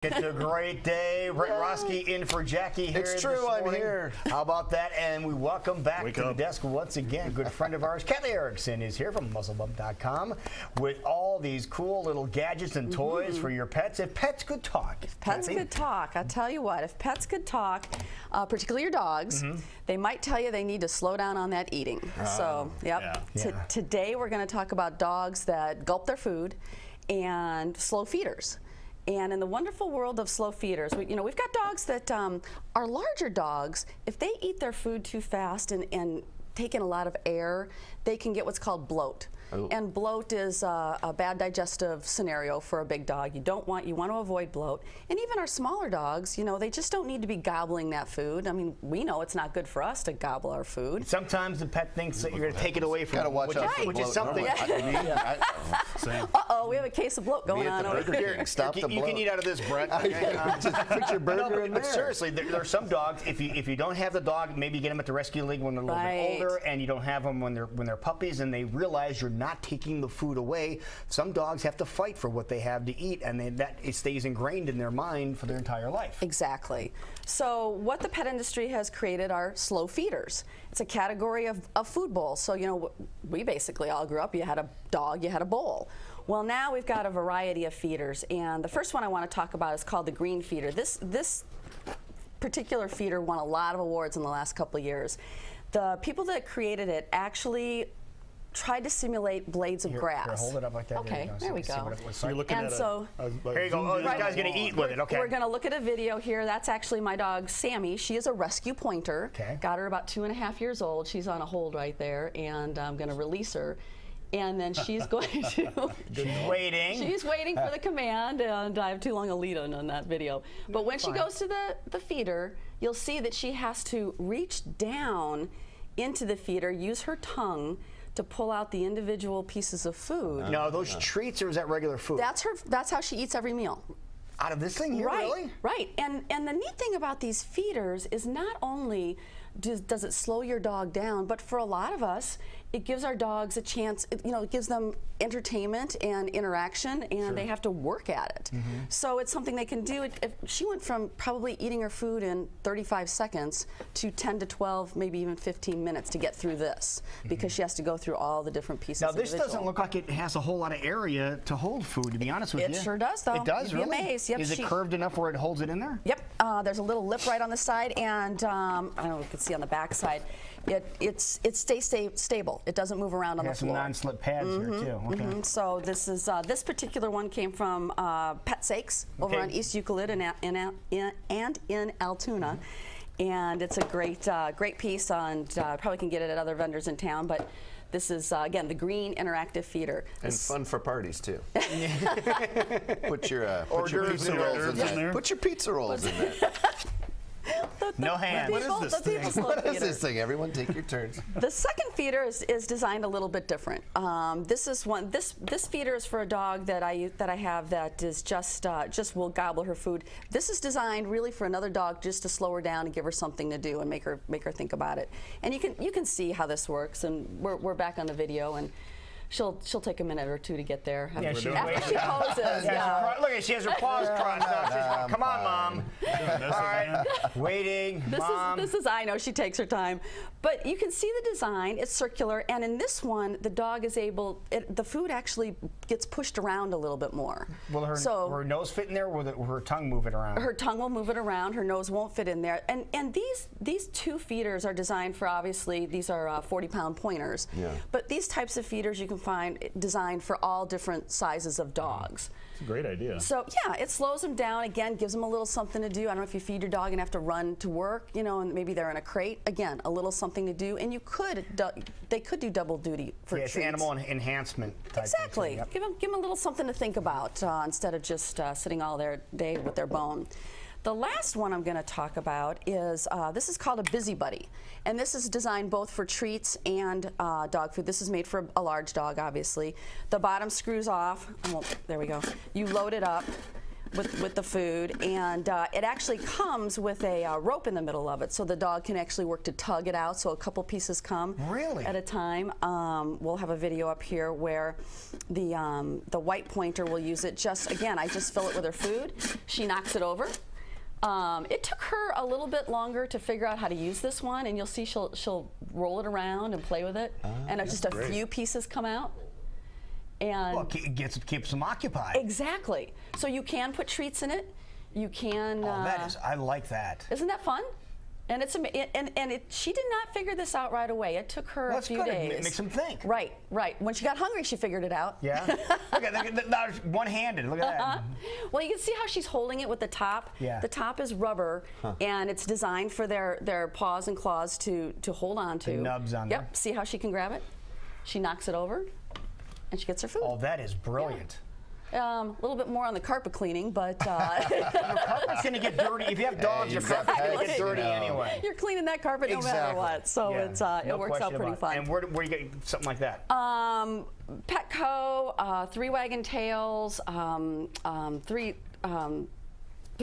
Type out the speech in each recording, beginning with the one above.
It's a great day. Brett Roski in for Jackie here. It's true, I'm here. How about that? And we welcome back to the desk once again. A good friend of ours, Kelly Erickson, is here from MuzzleBump.com with all these cool little gadgets and toys for your pets. If pets could talk. If pets could talk, I'll tell you what, if pets could talk, particularly your dogs, they might tell you they need to slow down on that eating. Today we're going to talk about dogs that gulp their food and slow feeders. And in the wonderful world of slow feeders, we've got dogs that are larger dogs. If they eat their food too fast and take in a lot of air, they can get what's called bloat. Oh. And bloat is a bad digestive scenario for a big dog. You want to avoid bloat. And even our smaller dogs, they just don't need to be gobbling that food. I mean, we know it's not good for us to gobble our food. Sometimes the pet thinks that you're going to take it away from them, which is something. Uh-oh, we have a case of bloat going on over here. Stop the bloat. You can eat out of this, Brett. Just put your burger in there. But seriously, there are some dogs, if you don't have the dog, maybe you get them at the rescue league when they're a little bit older, and you don't have them when they're puppies, and they realize you're not taking the food away. Some dogs have to fight for what they have to eat, and it stays ingrained in their mind for their entire life. Exactly. So what the pet industry has created are slow feeders. It's a category of food bowls. So, we basically all grew up, you had a dog, you had a bowl. Well, now we've got a variety of feeders, and the first one I want to talk about is called the green feeder. This particular feeder won a lot of awards in the last couple of years. The people that created it actually tried to simulate blades of grass. Here, hold it up like that. Okay, there we go. So you're looking at here you go. Oh, this guy's going to eat with it. Okay. We're going to look at a video here. That's actually my dog, Sammy. She is a rescue pointer. Okay. Got her about 2.5 years old. She's on a hold right there, and I'm going to release her. And then she's going to... She's waiting. She's waiting for the command, and I have too long a lead on that video. But when she goes to the feeder, you'll see that she has to reach down into the feeder, use her tongue to pull out the individual pieces of food. No, those treats, or is that regular food? That's how she eats every meal. Out of this thing here, really? Right. And the neat thing about these feeders is not only does it slow your dog down, but for a lot of us, it gives our dogs a chance, it gives them entertainment and interaction, and they have to work at it. So it's something they can do. If she went from probably eating her food in 35 seconds to 10 to 12, maybe even 15 minutes to get through this, because she has to go through all the different pieces. Now, this doesn't look like it has a whole lot of area to hold food, to be honest with you. It sure does, though. It does, You'd really? be amazed. Yep, is it curved enough where it holds it in there? Yep. There's a little lip right on the side, and I don't know if you can see on the back side. It stays stable. It doesn't move around on the floor. Some non-slip pads here too. Okay. So this is this particular one came from Pet Sakes over on East Euclid and in Altoona, and it's a great piece. And probably can get it at other vendors in town, but. This is, again, the green interactive feeder. And fun for parties, too. Put your pizza rolls in there. Put your pizza rolls in there. No hands. What is this thing? What is this thing? Everyone take your turns. The second feeder is designed a little bit different. This feeder is for a dog that I have that is just will gobble her food. This is designed really for another dog just to slow her down and give her something to do and make her think about it. And you can see how this works. And we're back on the video, and she'll take a minute or two to get there. Yeah, after she poses. Look at, she has her paws crossed now. Come on, Mom. All right, waiting. This is I know she takes her time, but you can see the design. It's circular, and in this one, the dog is the food actually gets pushed around a little bit more. Will her nose fit in there, or will her tongue move it around? Her tongue will move it around. Her nose won't fit in there. And these two feeders are designed for, obviously, these are 40-pound pointers. Yeah. But these types of feeders you can find designed for all different sizes of dogs. It's a great idea. So yeah, it slows them down. Again, gives them a little something to do. I don't know if you feed your dog and have to run to work, and maybe they're in a crate. Again, a little something to do, and they could do double duty for treats. It's animal enhancement type exactly. Thing, so, yep. Give them a little something to think about instead of just sitting all day with their bone. The last one I'm going to talk about is, this is called a Busybuddy, and this is designed both for treats and dog food. This is made for a large dog, obviously. The bottom screws off. There we go. You load it up. with the food, and it actually comes with a rope in the middle of it, so the dog can actually work to tug it out. So a couple pieces come Really? at a time. We'll have a video up here where the white pointer will use it. I just fill it with her food. She knocks it over. It took her a little bit longer to figure out how to use this one, and you'll see she'll roll it around and play with it, and just a few pieces come out. And Well, it keeps them occupied. exactly. So you can put treats in it. You can. I like that. Isn't that fun? And she did not figure this out right away. It took her a few good. days. It makes them think. Right. When she got hungry, she figured it out. Yeah. Look at that. One-handed. Look at that. Well, you can see how she's holding it with the top. Yeah. The top is rubber, and it's designed for their paws and claws to hold on to. The nubs on there. Yep. See how she can grab it? She knocks it over, and she gets her food. Oh, that is brilliant. A little bit more on the carpet cleaning, but Carpet's gonna get dirty. If you have dogs, your you've got carpet's gonna pets, get dirty you know. anyway. you're cleaning that carpet no matter Exactly. what. So Yeah. it works out pretty fun. And where do you get something like that? Petco, Three Wagon Tails, Three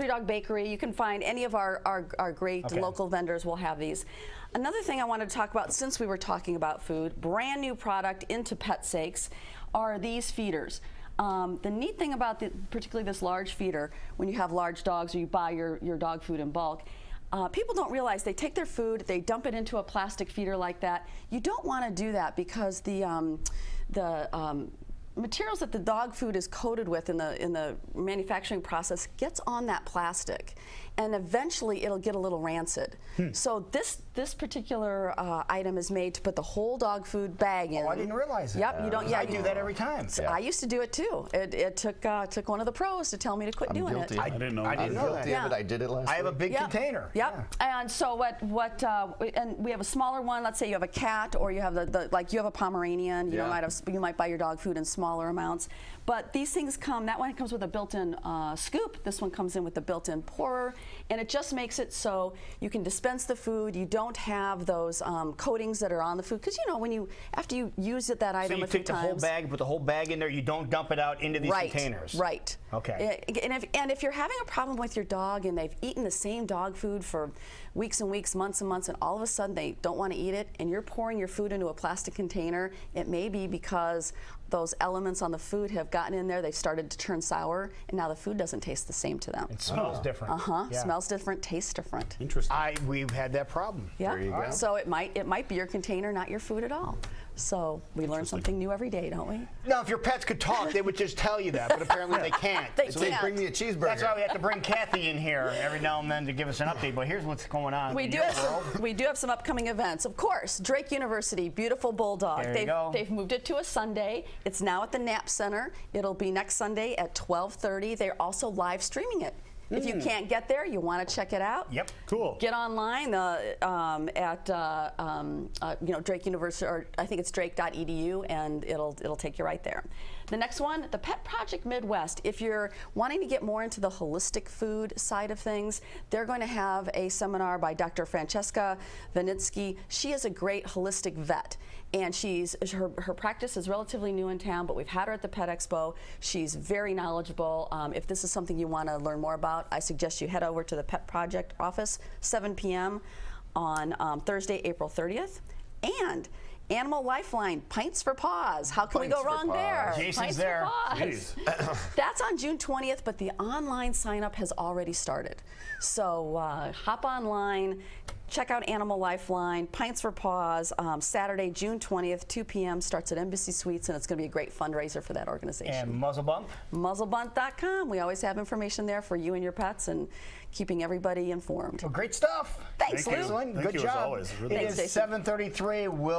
Dog Bakery. You can find any of our great Okay. local vendors will have these. Another thing I wanted to talk about, since we were talking about food, brand new product into PetSakes are these feeders. The neat thing about particularly this large feeder, when you have large dogs or you buy your dog food in bulk, people don't realize they take their food, they dump it into a plastic feeder like that. You don't want to do that because the materials that the dog food is coated with in the manufacturing process gets on that plastic, and eventually it'll get a little rancid. So this particular item is made to put the whole dog food bag in. Oh, I didn't realize that. Yep, you don't. Yeah, I do that every time. I used to do it too. It took one of the pros to tell me to quit doing guilty. it. I didn't know. I didn't I'm know guilty that. of it. I did it last I have a week. big Yep. container. Yep. Yeah. And so and we have a smaller one. Let's say you have a cat, or you have like you have a Pomeranian. You Yeah. you might buy your dog food in smaller amounts. But these things that one comes with a built-in scoop. This one comes in with a built-in pourer, and it just makes it so you can dispense the food. You don't have those coatings that are on the food, because after you use that So item you a few take the whole times. bag, put the whole bag in there. You don't dump it out into these containers. Right. Okay. And if you're having a problem with your dog and they've eaten the same dog food for weeks and weeks, months and months, and all of a sudden they don't want to eat it, and you're pouring your food into a plastic container, it may be because those elements on the food have gotten in there, they've started to turn sour, and now the food doesn't taste the same to them. It smells different. Yeah. Smells different, tastes different. Interesting. We've had that problem. Yeah. There you go. So it might be your container, not your food at all. So we learn something new every day, don't we? Now, if your pets could talk, they would just tell you that, but apparently they can't. They So they can't. bring me a cheeseburger. That's why we have to bring Kathy in here every now and then to give us an update. But here's what's going on. We in do your have world. some. We do have some upcoming events. Of course, Drake University, beautiful bulldog. There you go. They've moved it to a Sunday. It's now at the Knapp Center. It'll be next Sunday at 12:30. They're also live streaming it. If you can't get there, you want to check it out. Yep. Cool. Get online at Drake University, or I think it's drake.edu, and it'll take you right there. The next one, the Pet Project Midwest. If you're wanting to get more into the holistic food side of things, they're going to have a seminar by Dr. Francesca Vanitsky. She is a great holistic vet, and her practice is relatively new in town, but we've had her at the Pet Expo. She's very knowledgeable. If this is something you want to learn more about, I suggest you head over to the Pet Project office, 7 p.m. on Thursday, April 30th. And Animal Lifeline, Pints for Paws. How can we go Pints for wrong Paws. there? Jason's Pints there. For Paws. That's on June 20th, but the online sign-up has already started. So hop online, check out Animal Lifeline, Pints for Paws, Saturday, June 20th, 2 p.m. starts at Embassy Suites, and it's going to be a great fundraiser for that organization. And Muzzle Bump. Muzzlebunt.com. We always have information there for you and your pets, and keeping everybody informed. Well, great stuff. Thanks, Thank Lou. you. Excellent. Thank Good you, as job. always. Really It Thanks, is Jason. 7:33. We'll